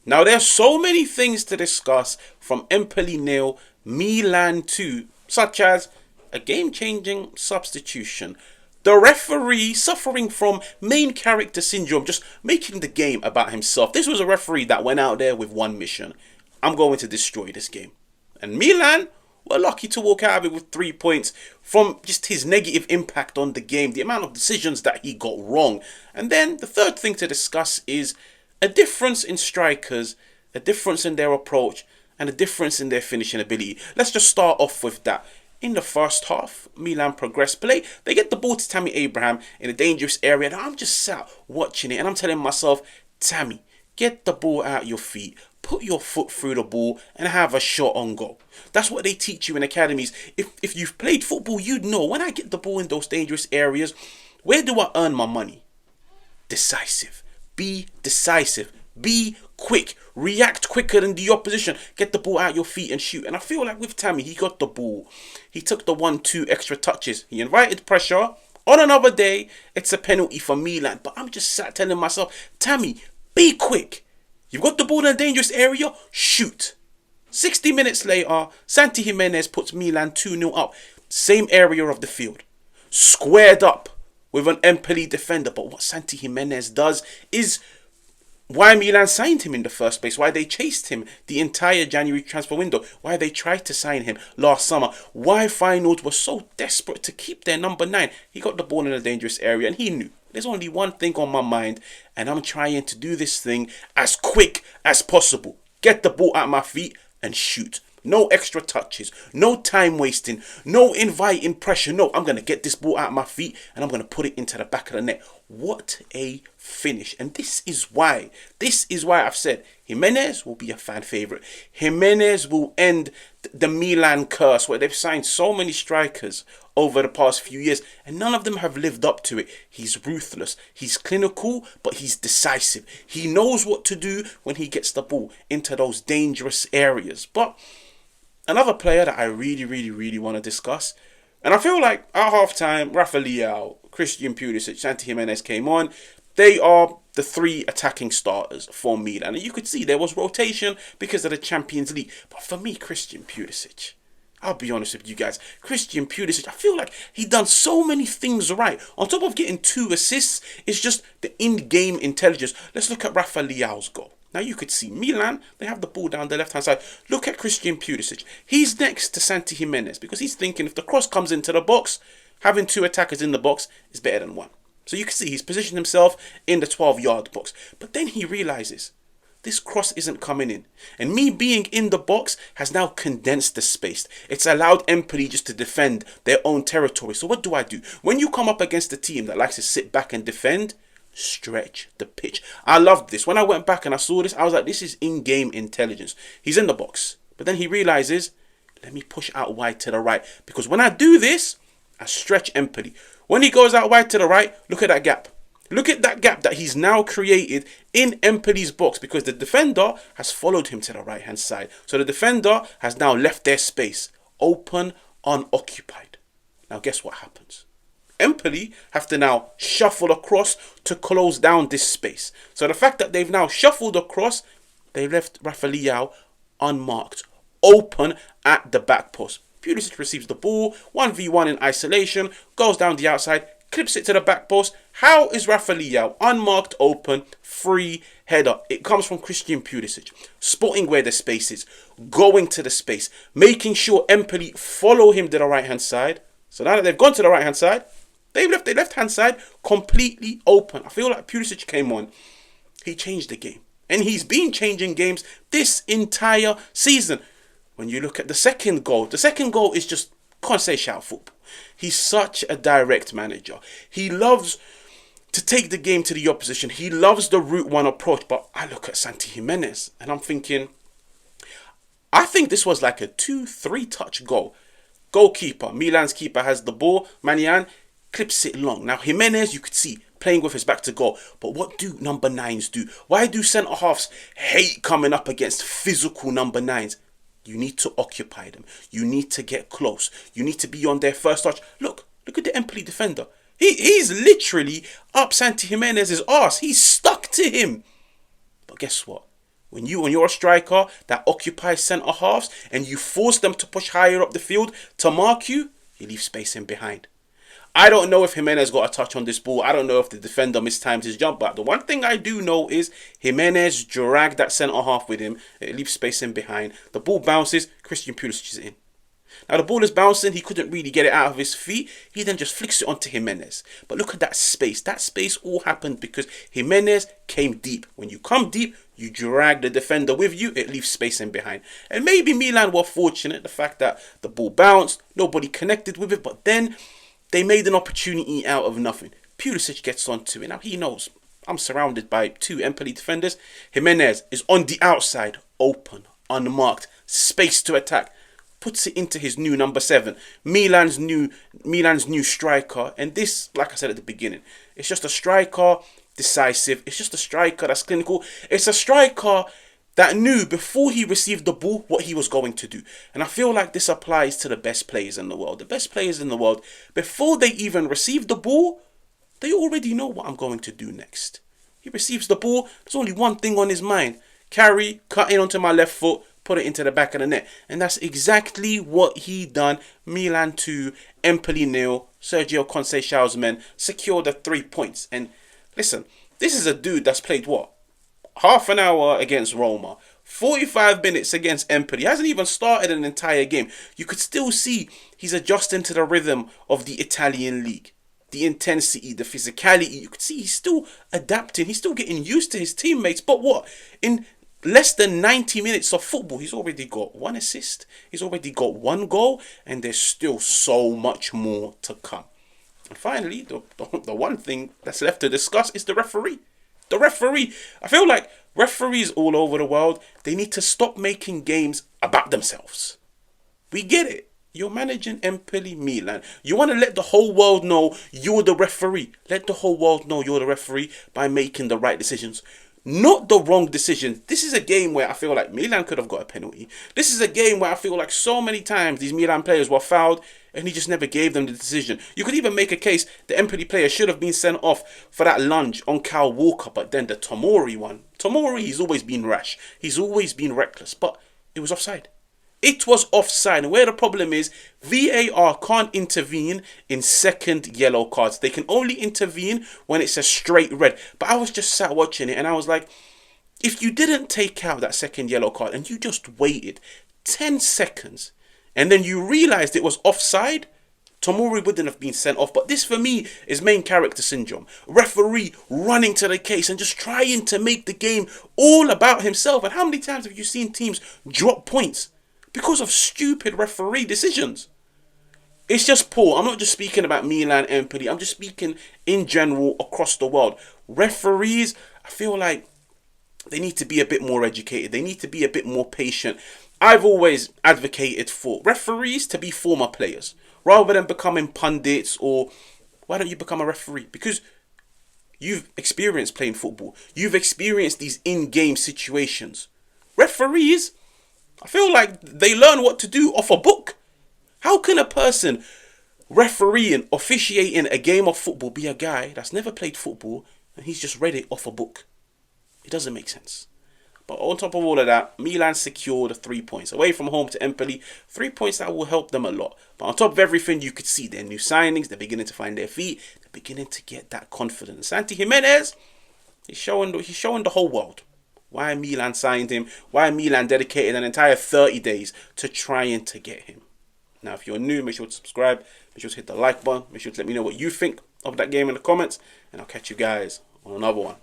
Now, there's so many things to discuss from Empoli nil, Milan 2, such as a game-changing substitution, the referee suffering from main character syndrome, just making the game about himself. This was a referee that went out there with one mission. I'm going to destroy this game. And Milan were lucky to walk out of it with 3 points from just his negative impact on the game, the amount of decisions that he got wrong. And then the third thing to discuss is a difference in strikers, a difference in their approach, and a difference in their finishing ability. Let's just start off with that. In the first half, Milan progressed play. They get the ball to Tammy Abraham in a dangerous area. And I'm just sat watching it and I'm telling myself, Tammy, get the ball out your feet. Put your foot through the ball and have a shot on goal. That's what they teach you in academies. If you've played football, you'd know when I get the ball in those dangerous areas, where do I earn my money? Decisive. Be decisive. Be quick. React quicker than the opposition. Get the ball out your feet and shoot. And I feel like with Tammy, he got the ball. He took the 1-2 extra touches. He invited pressure. On another day, it's a penalty for Milan. But I'm just sat telling myself, Tammy, be quick. You've got the ball in a dangerous area. Shoot. 60 minutes later, Santi Jimenez puts Milan 2-0 up. Same area of the field. Squared up with an Empoli defender. But what Santi Jimenez does is why Milan signed him in the first place, why they chased him the entire January transfer window, why they tried to sign him last summer, why Feyenoord was so desperate to keep their number 9. He got the ball in a dangerous area and he knew, there's only one thing on my mind and I'm trying to do this thing as quick as possible. Get the ball at my feet and shoot. No extra touches, no time wasting, no inviting pressure. No, I'm going to get this ball out of my feet and I'm going to put it into the back of the net. What a finish. And this is why I've said Gimenez will be a fan favourite. Gimenez will end the Milan curse where they've signed so many strikers over the past few years and none of them have lived up to it. He's ruthless, he's clinical, but he's decisive. He knows what to do when he gets the ball into those dangerous areas. But another player that I really want to discuss, and I feel like at half-time, Rafa, Leao, Christian Pulisic, Santi Gimenez came on. They are the 3 attacking starters for Milan. And you could see there was rotation because of the Champions League. But for me, Christian Pulisic, I'll be honest with you guys, Christian Pulisic, I feel like he done so many things right. On top of getting 2 assists, it's just the in-game intelligence. Let's look at Rafa Leao's goal. Now you could see Milan, they have the ball down the left-hand side. Look at Christian Pulisic. He's next to Santi Gimenez because he's thinking if the cross comes into the box, having 2 attackers in the box is better than 1. So you can see he's positioned himself in the 12-yard box. But then he realizes this cross isn't coming in. And me being in the box has now condensed the space. It's allowed Empoli just to defend their own territory. So what do? When you come up against a team that likes to sit back and defend, stretch the pitch. I loved this. When I went back and I saw this, I was like, this is in-game intelligence. He's in the box. But then he realizes, let me push out wide to the right. Because when I do this, I stretch Empoli. When he goes out wide to the right, look at that gap. Look at that gap that he's now created in Empoli's box because the defender has followed him to the right-hand side. So the defender has now left their space open, unoccupied. Now guess what happens? Empoli have to now shuffle across to close down this space. So the fact that they've now shuffled across, they left Rafa Leao unmarked, open at the back post. Pulisic receives the ball, 1v1 in isolation, goes down the outside, clips it to the back post. How is Rafa Leao unmarked, open, free header? It comes from Christian Pulisic, spotting where the space is, going to the space, making sure Empoli follow him to the right-hand side. So now that they've gone to the right-hand side, they've left the left-hand side completely open. I feel like Pulisic came on, he changed the game. And he's been changing games this entire season. When you look at the second goal is just Conceição football. He's such a direct manager. He loves to take the game to the opposition. He loves the route one approach. But I look at Santi Gimenez and I'm thinking, I think this was like a 2-3 touch goal. Goalkeeper, Milan's keeper has the ball. Manian clips it long. Now Gimenez, you could see, playing with his back to goal. But what do number 9s do? Why do centre-halves hate coming up against physical number 9s? You need to occupy them. You need to get close. You need to be on their first touch. Look at the Empoli defender. He's literally up Santi Gimenez's arse. He's stuck to him. But guess what? When you're a striker that occupies centre halves and you force them to push higher up the field to mark you, you leave space in behind. I don't know if Gimenez got a touch on this ball. I don't know if the defender mistimed his jump. But the one thing I do know is Gimenez dragged that centre half with him. It leaves space in behind. The ball bounces. Christian Pulisic is in. Now the ball is bouncing. He couldn't really get it out of his feet. He then just flicks it onto Gimenez. But look at that space. That space all happened because Gimenez came deep. When you come deep, you drag the defender with you. It leaves space in behind. And maybe Milan were fortunate. The fact that the ball bounced. Nobody connected with it. But then they made an opportunity out of nothing. Pulisic gets onto it. Now he knows I'm surrounded by two Empoli defenders. Gimenez is on the outside. Open. Unmarked. Space to attack. Puts it into his new number 7. Milan's new striker. And this, like I said at the beginning, it's just a striker decisive. It's just a striker that's clinical. It's a striker that knew before he received the ball what he was going to do. And I feel like this applies to the best players in the world. The best players in the world, before they even receive the ball, they already know what I'm going to do next. He receives the ball, there's only one thing on his mind. Carry, cut in onto my left foot, put it into the back of the net. And that's exactly what he done. Milan 2, Empoli 0. Sérgio Conceição's men secured the 3 points. And listen, this is a dude that's played what? Half an hour against Roma, 45 minutes against Empoli. He hasn't even started an entire game. You could still see he's adjusting to the rhythm of the Italian league. The intensity, the physicality. You could see he's still adapting. He's still getting used to his teammates. But what? In less than 90 minutes of football, he's already got 1 assist. He's already got 1 goal. And there's still so much more to come. And finally, the one thing that's left to discuss is the referee. The referee. I feel like referees all over the world, they need to stop making games about themselves. We get it. You're managing Empoli Milan. You want to let the whole world know you're the referee. Let the whole world know you're the referee by making the right decisions. Not the wrong decision. This is a game where I feel like Milan could have got a penalty. This is a game where I feel like so many times these Milan players were fouled and he just never gave them the decision. You could even make a case the Empoli player should have been sent off for that lunge on Kyle Walker, but then the Tomori one. Tomori, he's always been rash. He's always been reckless, but it was offside. It was offside. And where the problem is, VAR can't intervene in second yellow cards. They can only intervene when it's a straight red. But I was just sat watching it and I was like, if you didn't take out that second yellow card and you just waited 10 seconds and then you realized it was offside, Tomori wouldn't have been sent off. But this for me is main character syndrome. Referee running to the case and just trying to make the game all about himself. And how many times have you seen teams drop points because of stupid referee decisions? It's just poor. I'm not just speaking about Milan, Empoli. I'm just speaking in general across the world. Referees, I feel like they need to be a bit more educated. They need to be a bit more patient. I've always advocated for referees to be former players rather than becoming pundits. Or why don't you become a referee? Because you've experienced playing football. You've experienced these in-game situations. Referees, I feel like they learn what to do off a book. How can a person refereeing, officiating a game of football be a guy that's never played football and he's just read it off a book? It doesn't make sense. But on top of all of that, Milan secured 3 points away from home to Empoli. 3 points that will help them a lot. But on top of everything, you could see their new signings. They're beginning to find their feet. They're beginning to get that confidence. Santi Jimenez, he's showing the whole world why Milan signed him, why Milan dedicated an entire 30 days to trying to get him. Now, if you're new, make sure to subscribe. Make sure to hit the like button. Make sure to let me know what you think of that game in the comments. And I'll catch you guys on another one.